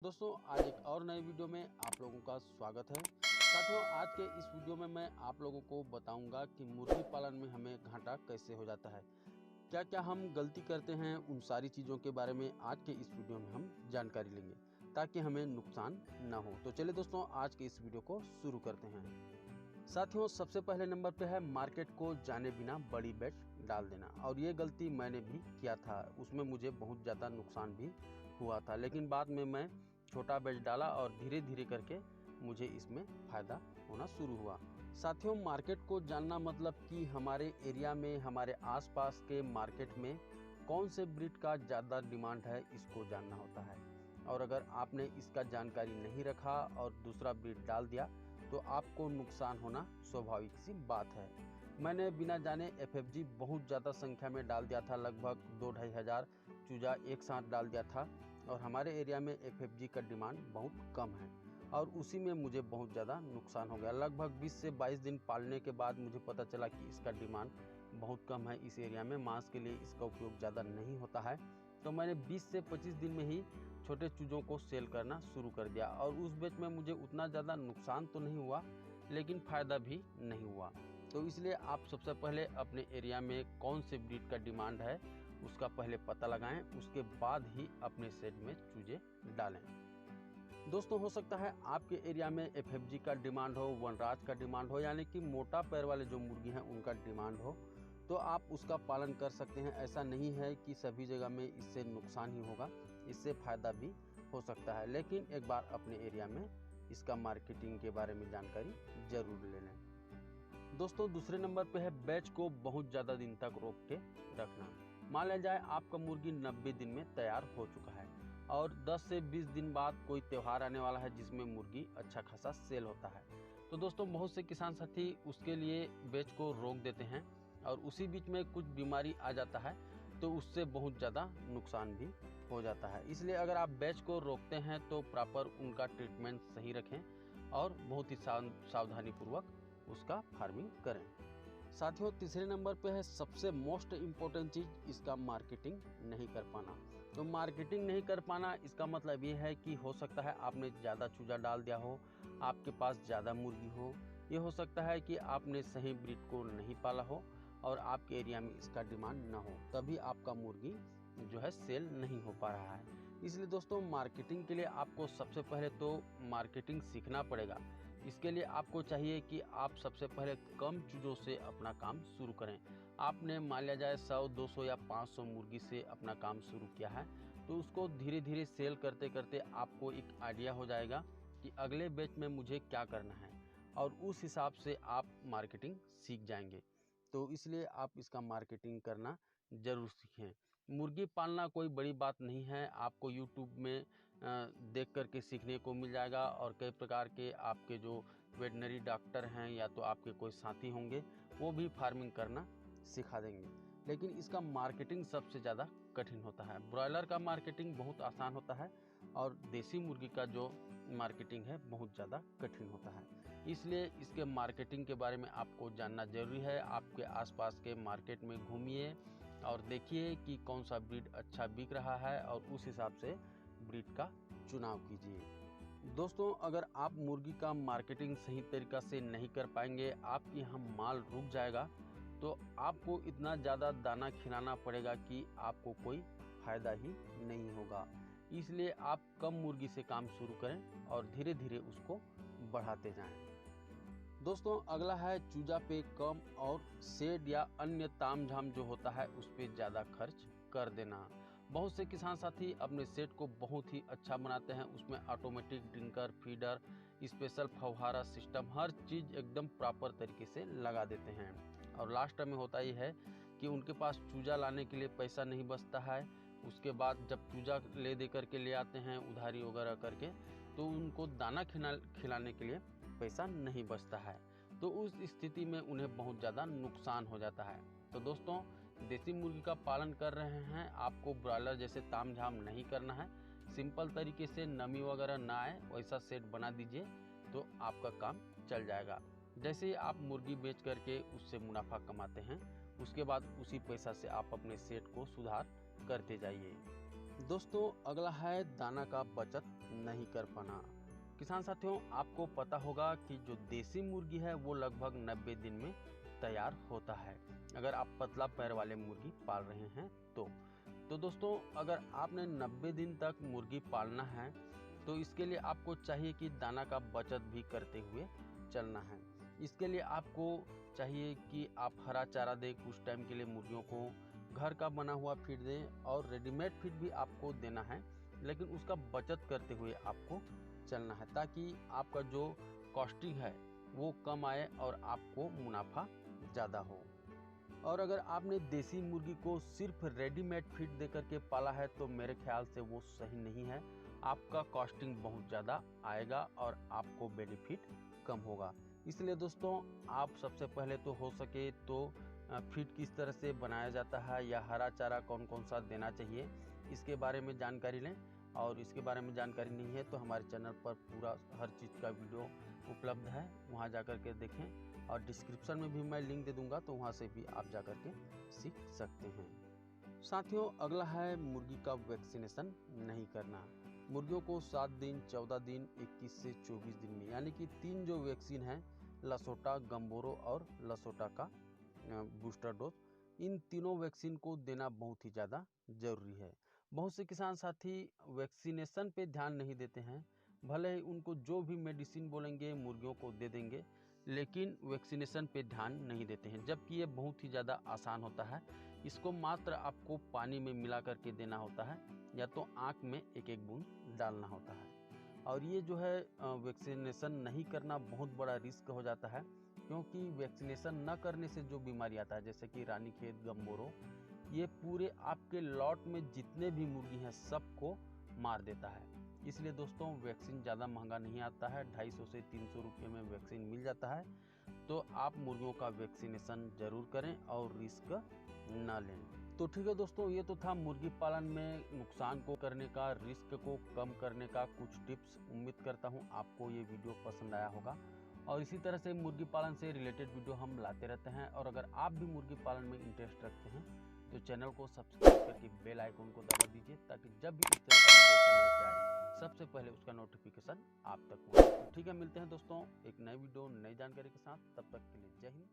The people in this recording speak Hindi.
दोस्तों आज एक और नए वीडियो में आप लोगों का स्वागत है। साथियों आज के इस वीडियो में मैं आप लोगों को बताऊंगा कि मुर्गी पालन में हमें घाटा कैसे हो जाता है, क्या क्या हम गलती करते हैं, उन सारी चीज़ों के बारे में आज के इस वीडियो में हम जानकारी लेंगे ताकि हमें नुकसान न हो। तो चलिए दोस्तों आज के इस वीडियो को शुरू करते हैं। साथियों सबसे पहले नंबर पे है मार्केट को जाने बिना बड़ी बेच डाल देना, और ये गलती मैंने भी किया था। उसमें मुझे बहुत ज़्यादा नुकसान भी हुआ था, लेकिन बाद में मैं छोटा बेच डाला और धीरे धीरे करके मुझे इसमें फ़ायदा होना शुरू हुआ। साथियों मार्केट को जानना मतलब कि हमारे एरिया में, हमारे आसपास के मार्केट में कौन से ब्रीड का ज़्यादा डिमांड है, इसको जानना होता है। और अगर आपने इसका जानकारी नहीं रखा और दूसरा ब्रीड डाल दिया तो आपको नुकसान होना स्वाभाविक सी बात है। मैंने बिना जाने FFG बहुत ज़्यादा संख्या में डाल दिया था, लगभग 2-2.5 हज़ार चूजा एक साथ डाल दिया था, और हमारे एरिया में FFG का डिमांड बहुत कम है और उसी में मुझे बहुत ज़्यादा नुकसान हो गया। लगभग 20 से 22 दिन पालने के बाद मुझे पता चला कि इसका डिमांड बहुत कम है, इस एरिया में मांस के लिए इसका उपयोग ज़्यादा नहीं होता है। तो मैंने 20 से 25 दिन में ही छोटे चूज़ों को सेल करना शुरू कर दिया, और उस बैच में मुझे उतना ज़्यादा नुकसान तो नहीं हुआ लेकिन फ़ायदा भी नहीं हुआ। तो इसलिए आप सबसे पहले अपने एरिया में कौन से ब्रीड का डिमांड है उसका पहले पता लगाएं, उसके बाद ही अपने सेट में चूजे डालें। दोस्तों हो सकता है आपके एरिया में FFG का डिमांड हो, वनराज का डिमांड हो, यानी कि मोटा पैर वाले जो मुर्गी हैं उनका डिमांड हो, तो आप उसका पालन कर सकते हैं। ऐसा नहीं है कि सभी जगह में इससे नुकसान ही होगा, इससे फ़ायदा भी हो सकता है, लेकिन एक बार अपने एरिया में इसका मार्केटिंग के बारे में जानकारी ज़रूर ले लें। दोस्तों दूसरे नंबर पे है बैच को बहुत ज़्यादा दिन तक रोक के रखना। मान लिया जाए आपका मुर्गी 90 दिन में तैयार हो चुका है और 10 से 20 दिन बाद कोई त्यौहार आने वाला है जिसमें मुर्गी अच्छा खासा सेल होता है। तो दोस्तों बहुत से किसान साथी उसके लिए बैच को रोक देते हैं और उसी बीच में कुछ बीमारी आ जाता है तो उससे बहुत ज़्यादा नुकसान भी हो जाता है। इसलिए अगर आप बैच को रोकते हैं तो प्रॉपर उनका ट्रीटमेंट सही रखें और बहुत ही सावधानी पूर्वक उसका फार्मिंग करें। साथियों तीसरे नंबर पे है सबसे मोस्ट इम्पोर्टेंट चीज़, इसका मार्केटिंग नहीं कर पाना। तो मार्केटिंग नहीं कर पाना इसका मतलब ये है कि हो सकता है आपने ज़्यादा चूजा डाल दिया हो, आपके पास ज़्यादा मुर्गी हो, ये हो सकता है कि आपने सही ब्रीड को नहीं पाला हो और आपके एरिया में इसका डिमांड ना हो, तभी आपका मुर्गी जो है सेल नहीं हो पा रहा है। इसलिए दोस्तों मार्केटिंग के लिए आपको सबसे पहले तो मार्केटिंग सीखना पड़ेगा। इसके लिए आपको चाहिए कि आप सबसे पहले कम चीज़ों से अपना काम शुरू करें। आपने मान लिया जाए 100, 200 या 500 मुर्गी से अपना काम शुरू किया है तो उसको धीरे धीरे सेल करते करते आपको एक आइडिया हो जाएगा कि अगले बैच में मुझे क्या करना है, और उस हिसाब से आप मार्केटिंग सीख जाएंगे। तो इसलिए आप इसका मार्केटिंग करना ज़रूर सीखें। मुर्गी पालना कोई बड़ी बात नहीं है, आपको यूट्यूब में देख कर के सीखने को मिल जाएगा, और कई प्रकार के आपके जो वेटनरी डॉक्टर हैं या तो आपके कोई साथी होंगे वो भी फार्मिंग करना सिखा देंगे। लेकिन इसका मार्केटिंग सबसे ज़्यादा कठिन होता है। ब्रॉयलर का मार्केटिंग बहुत आसान होता है और देसी मुर्गी का जो मार्केटिंग है बहुत ज़्यादा कठिन होता है। इसलिए इसके मार्केटिंग के बारे में आपको जानना ज़रूरी है। आपके आसपास के मार्केट में घूमिए और देखिए कि कौन सा ब्रीड अच्छा बिक रहा है और उस हिसाब से ब्रीड का चुनाव कीजिए। दोस्तों अगर आप मुर्गी का मार्केटिंग सही तरीक़ा से नहीं कर पाएंगे, आपके यहाँ माल रुक जाएगा, तो आपको इतना ज़्यादा दाना खिलाना पड़ेगा कि आपको कोई फ़ायदा ही नहीं होगा। इसलिए आप कम मुर्गी से काम शुरू करें और धीरे धीरे उसको बढ़ाते जाएं। दोस्तों अगला है चूजा पे कम और शेड या अन्य तामझाम जो होता है उस पर ज़्यादा खर्च कर देना। बहुत से किसान साथी अपने सेट को बहुत ही अच्छा बनाते हैं, उसमें ऑटोमेटिक ड्रिंकर, फीडर, स्पेशल फव्वारा सिस्टम, हर चीज़ एकदम प्रॉपर तरीके से लगा देते हैं, और लास्ट में होता ही है कि उनके पास चूजा लाने के लिए पैसा नहीं बचता है। उसके बाद जब चूजा ले दे करके ले आते हैं उधारी वगैरह करके, तो उनको दाना खिलाने के लिए पैसा नहीं बचता है, तो उस स्थिति में उन्हें बहुत ज़्यादा नुकसान हो जाता है। तो दोस्तों देसी मुर्गी का पालन कर रहे हैं, आपको ब्रॉयलर जैसे तामझाम नहीं करना है। सिंपल तरीके से नमी वगैरह ना आए वैसा सेट बना दीजिए तो आपका काम चल जाएगा। जैसे ही आप मुर्गी बेच करके उससे मुनाफा कमाते हैं, उसके बाद उसी पैसा से आप अपने सेट को सुधार करते जाइए। दोस्तों अगला है दाना का बचत नहीं कर पाना। किसान साथियों, आपको पता होगा कि जो देसी मुर्गी है वो लगभग 90 दिन में तैयार होता है, अगर आप पतला पैर वाले मुर्गी पाल रहे हैं तो दोस्तों अगर आपने 90 दिन तक मुर्गी पालना है तो इसके लिए आपको चाहिए कि दाना का बचत भी करते हुए चलना है। इसके लिए आपको चाहिए कि आप हरा चारा दें, कुछ टाइम के लिए मुर्गियों को घर का बना हुआ फीड दें और रेडीमेड फीड भी आपको देना है, लेकिन उसका बचत करते हुए आपको चलना है ताकि आपका जो कॉस्टिंग है वो कम आए और आपको मुनाफा ज़्यादा हो। और अगर आपने देसी मुर्गी को सिर्फ रेडीमेड फीड देकर के पाला है तो मेरे ख्याल से वो सही नहीं है। आपका कॉस्टिंग बहुत ज़्यादा आएगा और आपको बेनिफिट कम होगा। इसलिए दोस्तों आप सबसे पहले तो हो सके तो फीड किस तरह से बनाया जाता है या हरा चारा कौन कौन सा देना चाहिए इसके बारे में जानकारी लें। और इसके बारे में जानकारी नहीं है तो हमारे चैनल पर पूरा हर चीज़ का वीडियो उपलब्ध है, वहाँ जा कर के देखें और डिस्क्रिप्शन में भी मैं लिंक दे दूंगा तो वहाँ से भी आप जा कर के सीख सकते हैं। साथियों अगला है मुर्गी का वैक्सीनेशन नहीं करना। मुर्गियों को 7 दिन, 14 दिन, 21 से 24 दिन में यानी कि 3 जो वैक्सीन हैं, लसोटा, गम्बोरो और लसोटा का बूस्टर डोज, इन तीनों वैक्सीन को देना बहुत ही ज़्यादा ज़रूरी है। बहुत से किसान साथी वैक्सीनेशन पे ध्यान नहीं देते हैं, भले ही उनको जो भी मेडिसिन बोलेंगे मुर्गियों को दे देंगे, लेकिन वैक्सीनेशन पे ध्यान नहीं देते हैं, जबकि ये बहुत ही ज़्यादा आसान होता है। इसको मात्र आपको पानी में मिला करके देना होता है या तो आँख में एक एक बूंद डालना होता है। और ये जो है वैक्सीनेशन नहीं करना बहुत बड़ा रिस्क हो जाता है, क्योंकि वैक्सीनेशन न करने से जो बीमारी आता है जैसे कि रानीखेत, गम्बोरो, ये पूरे आपके लॉट में जितने भी मुर्गी हैं सबको मार देता है। इसलिए दोस्तों वैक्सीन ज़्यादा महंगा नहीं आता है, 250 से 300 रुपये में वैक्सीन मिल जाता है। तो आप मुर्गियों का वैक्सीनेशन जरूर करें और रिस्क ना लें। तो ठीक है दोस्तों, ये तो था मुर्गी पालन में नुकसान को करने का, रिस्क को कम करने का कुछ टिप्स। उम्मीद करता हूँ आपको ये वीडियो पसंद आया होगा और इसी तरह से मुर्गी पालन से रिलेटेड वीडियो हम लाते रहते हैं। और अगर आप भी मुर्गी पालन में इंटरेस्ट रखते हैं तो चैनल को सब्सक्राइब करके बेल आइकन को दबा दीजिए ताकि जब भी इस तरह का वीडियो चैनल पे आए सबसे पहले उसका नोटिफिकेशन आप तक पहुंचे। तो ठीक है, मिलते हैं दोस्तों एक नई वीडियो नई जानकारी के साथ, तब तक के लिए जय हिंद।